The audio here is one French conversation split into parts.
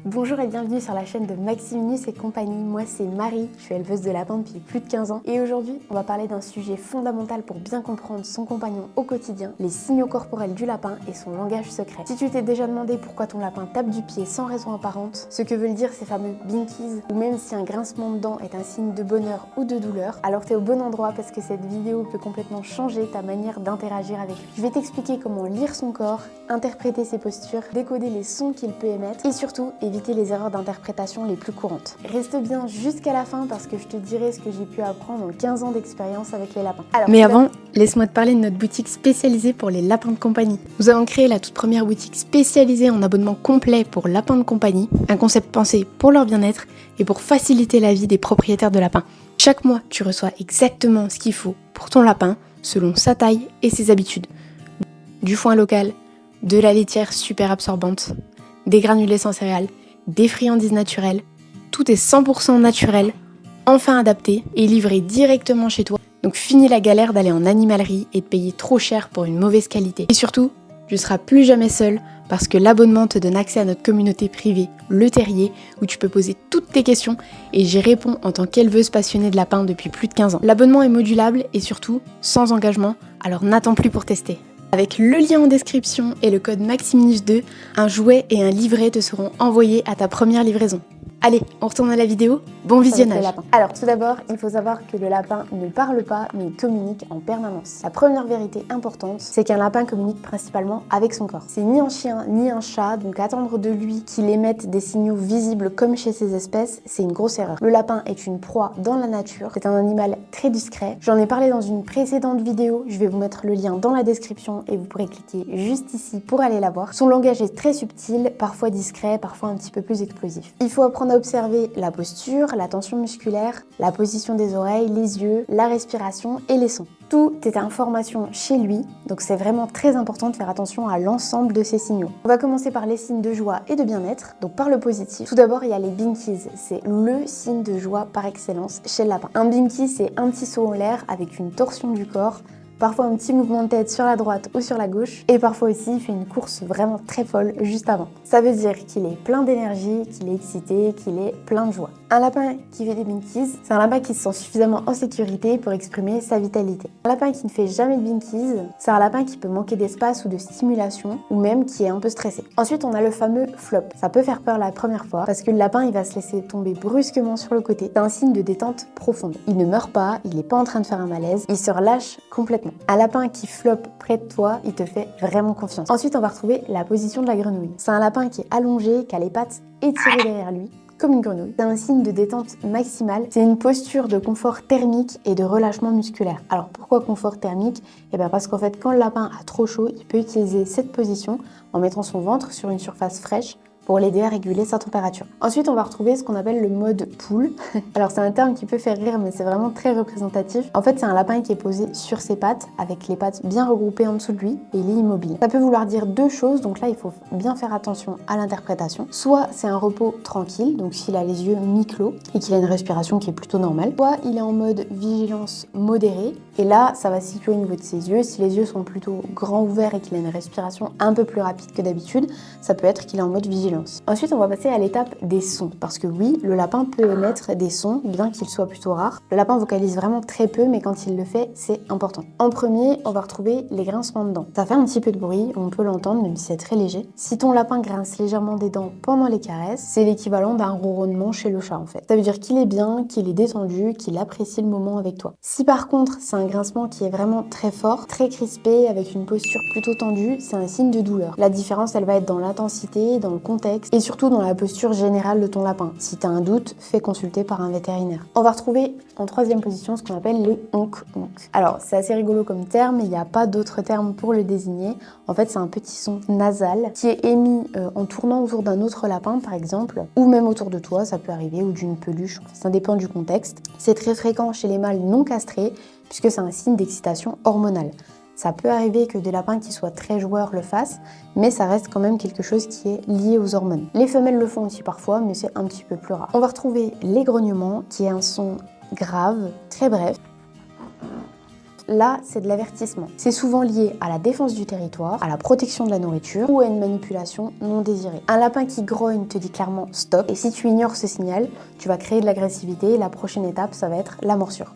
Bonjour et bienvenue sur la chaîne de Maximinus et compagnie. Moi c'est Marie, je suis éleveuse de lapins depuis plus de 15 ans et aujourd'hui on va parler d'un sujet fondamental pour bien comprendre son compagnon au quotidien, les signaux corporels du lapin et son langage secret. Si tu t'es déjà demandé pourquoi ton lapin tape du pied sans raison apparente, ce que veulent dire ces fameux binkies, ou même si un grincement de dents est un signe de bonheur ou de douleur, alors t'es au bon endroit parce que cette vidéo peut complètement changer ta manière d'interagir avec lui. Je vais t'expliquer comment lire son corps, interpréter ses postures, décoder les sons qu'il peut émettre et surtout éviter les erreurs d'interprétation les plus courantes. Reste bien jusqu'à la fin parce que je te dirai ce que j'ai pu apprendre en 15 ans d'expérience avec les lapins. Mais avant, laisse-moi te parler de notre boutique spécialisée pour les lapins de compagnie. Nous avons créé la toute première boutique spécialisée en abonnement complet pour lapins de compagnie, un concept pensé pour leur bien-être et pour faciliter la vie des propriétaires de lapins. Chaque mois, tu reçois exactement ce qu'il faut pour ton lapin selon sa taille et ses habitudes. Du foin local, de la laitière super absorbante, des granulés sans céréales, des friandises naturelles. Tout est 100% naturel, enfin adapté et livré directement chez toi. Donc fini la galère d'aller en animalerie et de payer trop cher pour une mauvaise qualité. Et surtout, tu ne seras plus jamais seul parce que l'abonnement te donne accès à notre communauté privée, Le Terrier, où tu peux poser toutes tes questions et j'y réponds en tant qu'éleveuse passionnée de lapins depuis plus de 15 ans. L'abonnement est modulable et surtout sans engagement, alors n'attends plus pour tester. Avec le lien en description et le code Maximinus2, un jouet et un livret te seront envoyés à ta première livraison. Allez, on retourne à la vidéo, bon visionnage. Alors tout d'abord, il faut savoir que le lapin ne parle pas mais il communique en permanence. La première vérité importante, c'est qu'un lapin communique principalement avec son corps. C'est ni un chien ni un chat, donc attendre de lui qu'il émette des signaux visibles comme chez ces espèces, c'est une grosse erreur. Le lapin est une proie dans la nature, c'est un animal très discret. J'en ai parlé dans une précédente vidéo, je vais vous mettre le lien dans la description et vous pourrez cliquer juste ici pour aller la voir. Son langage est très subtil, parfois discret, parfois un petit peu plus explosif. Il faut apprendre à observer la posture, la tension musculaire, la position des oreilles, les yeux, la respiration et les sons. Tout est information chez lui, donc c'est vraiment très important de faire attention à l'ensemble de ces signaux. On va commencer par les signes de joie et de bien-être, donc par le positif. Tout d'abord, il y a les binkies, c'est le signe de joie par excellence chez le lapin. Un binky, c'est un petit saut en l'air avec une torsion du corps, parfois un petit mouvement de tête sur la droite ou sur la gauche, et parfois aussi il fait une course vraiment très folle juste avant. Ça veut dire qu'il est plein d'énergie, qu'il est excité, qu'il est plein de joie. Un lapin qui fait des binkies, c'est un lapin qui se sent suffisamment en sécurité pour exprimer sa vitalité. Un lapin qui ne fait jamais de binkies, c'est un lapin qui peut manquer d'espace ou de stimulation, ou même qui est un peu stressé. Ensuite, on a le fameux flop. Ça peut faire peur la première fois, parce que le lapin il va se laisser tomber brusquement sur le côté. C'est un signe de détente profonde. Il ne meurt pas, il n'est pas en train de faire un malaise, il se relâche complètement. Un lapin qui floppe près de toi, il te fait vraiment confiance. Ensuite, on va retrouver la position de la grenouille. C'est un lapin qui est allongé, qui a les pattes étirées derrière lui, comme une grenouille. C'est un signe de détente maximale. C'est une posture de confort thermique et de relâchement musculaire. Alors pourquoi confort thermique? Eh bien parce qu'en fait, quand le lapin a trop chaud, il peut utiliser cette position en mettant son ventre sur une surface fraîche pour l'aider à réguler sa température. Ensuite, on va retrouver ce qu'on appelle le mode poule. Alors c'est un terme qui peut faire rire, mais c'est vraiment très représentatif. En fait, c'est un lapin qui est posé sur ses pattes, avec les pattes bien regroupées en dessous de lui, et il est immobile. Ça peut vouloir dire deux choses, donc là, il faut bien faire attention à l'interprétation. Soit c'est un repos tranquille, donc s'il a les yeux mi-clos, et qu'il a une respiration qui est plutôt normale. Soit il est en mode vigilance modérée, et là, ça va se situer au niveau de ses yeux. Si les yeux sont plutôt grands ouverts et qu'il a une respiration un peu plus rapide que d'habitude, ça peut être qu'il est en mode vigilance. Ensuite, on va passer à l'étape des sons, parce que oui, le lapin peut émettre des sons, bien qu'il soit plutôt rare. Le lapin vocalise vraiment très peu, mais quand il le fait, c'est important. En premier, on va retrouver les grincements de dents. Ça fait un petit peu de bruit, on peut l'entendre, même si c'est très léger. Si ton lapin grince légèrement des dents pendant les caresses, c'est l'équivalent d'un ronronnement chez le chat en fait. Ça veut dire qu'il est bien, qu'il est détendu, qu'il apprécie le moment avec toi. Si par contre, c'est un grincement qui est vraiment très fort, très crispé, avec une posture plutôt tendue, c'est un signe de douleur. La différence, elle va être dans l'intensité, dans le contexte, et surtout dans la posture générale de ton lapin. Si tu as un doute, fais consulter par un vétérinaire. On va retrouver en troisième position ce qu'on appelle les honk-honk. Alors c'est assez rigolo comme terme, mais il n'y a pas d'autre terme pour le désigner. En fait c'est un petit son nasal qui est émis en tournant autour d'un autre lapin par exemple, ou même autour de toi, ça peut arriver, ou d'une peluche, enfin, ça dépend du contexte. C'est très fréquent chez les mâles non castrés, puisque c'est un signe d'excitation hormonale. Ça peut arriver que des lapins qui soient très joueurs le fassent, mais ça reste quand même quelque chose qui est lié aux hormones. Les femelles le font aussi parfois, mais c'est un petit peu plus rare. On va retrouver les grognements, qui est un son grave, très bref, là c'est de l'avertissement. C'est souvent lié à la défense du territoire, à la protection de la nourriture ou à une manipulation non désirée. Un lapin qui grogne te dit clairement stop, et si tu ignores ce signal, tu vas créer de l'agressivité et la prochaine étape ça va être la morsure.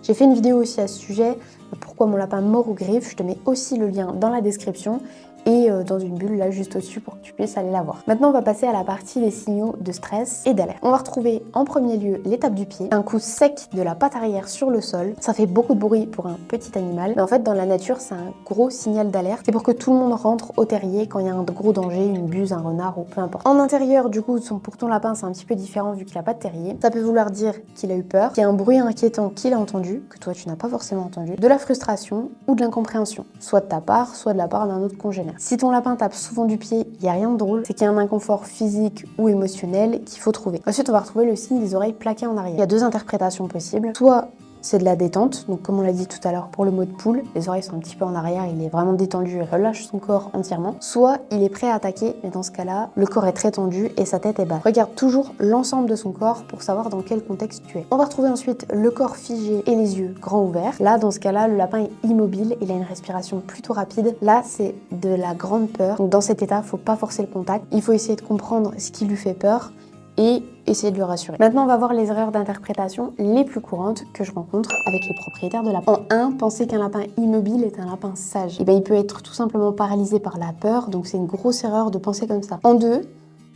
J'ai fait une vidéo aussi à ce sujet, pourquoi mon lapin mord ou griffe, je te mets aussi le lien dans la description et dans une bulle là juste au-dessus pour que tu puisses aller la voir. Maintenant on va passer à la partie des signaux de stress et d'alerte. On va retrouver en premier lieu l'étape du pied, un coup sec de la patte arrière sur le sol. Ça fait beaucoup de bruit pour un petit animal, mais en fait dans la nature c'est un gros signal d'alerte. C'est pour que tout le monde rentre au terrier quand il y a un gros danger, une buse, un renard ou peu importe. En intérieur du coup pour ton lapin c'est un petit peu différent vu qu'il n'a pas de terrier. Ça peut vouloir dire qu'il a eu peur, qu'il y a un bruit inquiétant qu'il a entendu, que toi tu n'as pas forcément entendu, de la frustration ou de l'incompréhension, soit de ta part, soit de la part d'un autre congénère. Si ton lapin tape souvent du pied, il n'y a rien de drôle, c'est qu'il y a un inconfort physique ou émotionnel qu'il faut trouver. Ensuite, on va retrouver le signe des oreilles plaquées en arrière. Il y a deux interprétations possibles. Soit c'est de la détente, donc comme on l'a dit tout à l'heure pour le mot de poule, les oreilles sont un petit peu en arrière, il est vraiment détendu, il relâche son corps entièrement. Soit il est prêt à attaquer, mais dans ce cas-là, le corps est très tendu et sa tête est basse. Regarde toujours l'ensemble de son corps pour savoir dans quel contexte tu es. On va retrouver ensuite le corps figé et les yeux grands ouverts. Là, dans ce cas-là, le lapin est immobile, il a une respiration plutôt rapide. Là, c'est de la grande peur. Donc dans cet état, faut pas forcer le contact. Il faut essayer de comprendre ce qui lui fait peur et essayer de le rassurer. Maintenant, on va voir les erreurs d'interprétation les plus courantes que je rencontre avec les propriétaires de lapins. En 1, penser qu'un lapin immobile est un lapin sage. Et bien, il peut être tout simplement paralysé par la peur, donc c'est une grosse erreur de penser comme ça. En 2,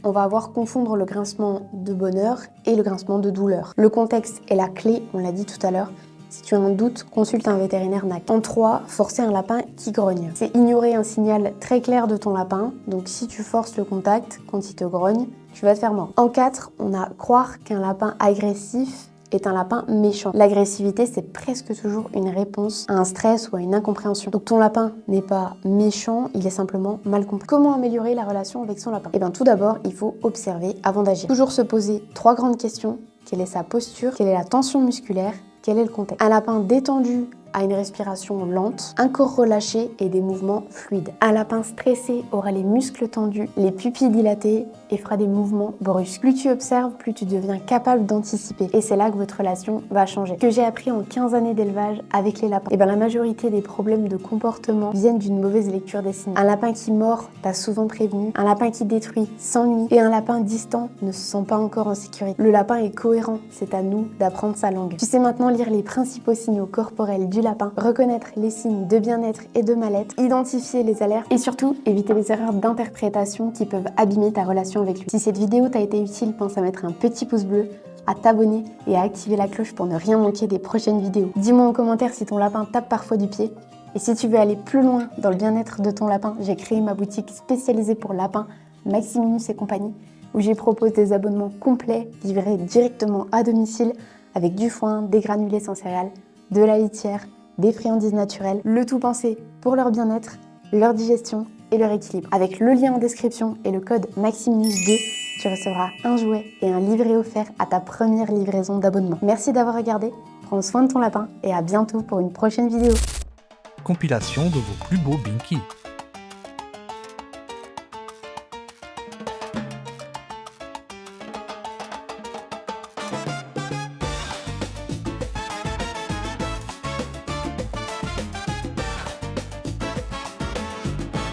on va confondre le grincement de bonheur et le grincement de douleur. Le contexte est la clé, on l'a dit tout à l'heure. Si tu as un doute, consulte un vétérinaire NAC. En 3, forcer un lapin qui grogne. C'est ignorer un signal très clair de ton lapin. Donc si tu forces le contact quand il te grogne, tu vas te faire mordre. En 4, on a croire qu'un lapin agressif est un lapin méchant. L'agressivité, c'est presque toujours une réponse à un stress ou à une incompréhension. Donc ton lapin n'est pas méchant, il est simplement mal compris. Comment améliorer la relation avec son lapin? Eh bien tout d'abord, il faut observer avant d'agir. Toujours se poser 3 grandes questions. Quelle est sa posture? Quelle est la tension musculaire? Quel est le contexte? Un lapin détendu a une respiration lente, un corps relâché et des mouvements fluides. Un lapin stressé aura les muscles tendus, les pupilles dilatées et fera des mouvements brusques. Plus tu observes, plus tu deviens capable d'anticiper. Et c'est là que votre relation va changer. Ce que j'ai appris en 15 années d'élevage avec les lapins, et bien la majorité des problèmes de comportement viennent d'une mauvaise lecture des signes. Un lapin qui mord t'a souvent prévenu, un lapin qui détruit s'ennuie et un lapin distant ne se sent pas encore en sécurité. Le lapin est cohérent, c'est à nous d'apprendre sa langue. Tu sais maintenant lire les principaux signaux corporels du lapin, reconnaître les signes de bien-être et de mal-être, identifier les alertes et surtout éviter les erreurs d'interprétation qui peuvent abîmer ta relation avec lui. Si cette vidéo t'a été utile, pense à mettre un petit pouce bleu, à t'abonner et à activer la cloche pour ne rien manquer des prochaines vidéos. Dis-moi en commentaire si ton lapin tape parfois du pied. Et si tu veux aller plus loin dans le bien-être de ton lapin, j'ai créé ma boutique spécialisée pour lapins, Maximinus et compagnie, où j'y propose des abonnements complets livrés directement à domicile avec du foin, des granulés sans céréales, de la litière, des friandises naturelles, le tout pensé pour leur bien-être, leur digestion et leur équilibre. Avec le lien en description et le code Maximinus2, tu recevras un jouet et un livret offert à ta première livraison d'abonnement. Merci d'avoir regardé, prends soin de ton lapin et à bientôt pour une prochaine vidéo. Compilation de vos plus beaux binkies.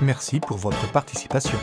Merci pour votre participation.